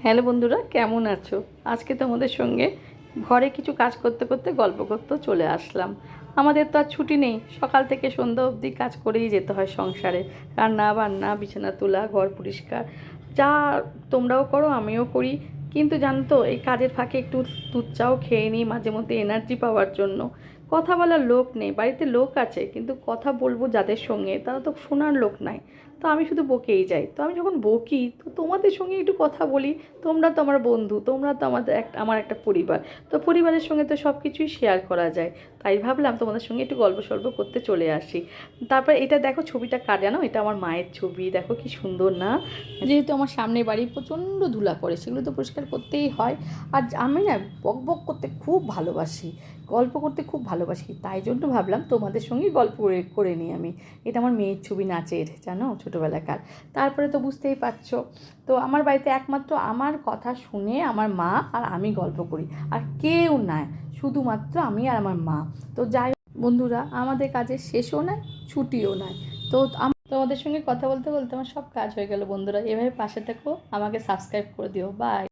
Hello বন্ধুরা, কেমন আছো? আজকে তোমাদের সঙ্গে ঘরে কিছু কাজ করতে করতে গল্প করতে চলে আসলাম। আমাদের তো আর ছুটি নেই, সকাল থেকে সন্ধ্যা অবধি কাজ করেই যেতে হয় সংসারে। রান্না বান্না, বিছানা তোলা, ঘর পরিষ্কার, যা তোমরাও করো আমিও করি। কিন্তু জানো তো, এই কাজের ফাঁকে একটু দুধ চাও খেয়ে নিই মাঝে মধ্যে এনার্জি পাওয়ার জন্য। কথা বলার লোক নেই, বাড়িতে লোক আছে কিন্তু কথা বলবো যাদের সঙ্গে তারা তো শোনার লোক নাই। তো আমি শুধু বকেই যাই। তো আমি যখন বকি তো তোমাদের সঙ্গে একটু কথা বলি। তোমরা তো আমার বন্ধু, তোমরা তো আমার একটা পরিবার। তো পরিবারের সঙ্গে তো সব কিছুই শেয়ার করা যায়। তাই ভাবলাম তোমাদের সঙ্গে একটু গল্প সল্প করতে চলে আসি। তারপর এটা দেখো, ছবিটা কার জানো? এটা আমার মায়ের ছবি। দেখো কি সুন্দর না? যেহেতু আমার সামনে বাড়ি প্রচণ্ড ধুলা পড়ে, সেগুলো তো পরিষ্কার করতেই হয়। আর আমি না বক বক করতে খুব ভালোবাসি, গল্প করতে খুব ভালোবাসি, তাই জন্য ভাবলাম তোমাদের সঙ্গেই গল্প করে করে নিই আমি। এটা আমার মেয়ের ছবি, নাচের, জানো, ছোটোবেলাকার। তারপরে তো বুঝতেই পারছো, তো আমার বাড়িতে একমাত্র আমার কথা শুনে আমার মা আর আমি গল্প করি, আর কেউ নাই, শুধুমাত্র আমি আর আমার মা। তো যাই হোক বন্ধুরা, আমাদের কাজের শেষও নাই, ছুটিও নাই। তো তোমাদের সঙ্গে কথা বলতে বলতে আমার সব কাজ হয়ে গেল বন্ধুরা। এভাবে পাশে থেকো, আমাকে সাবস্ক্রাইব করে দিও। বাই।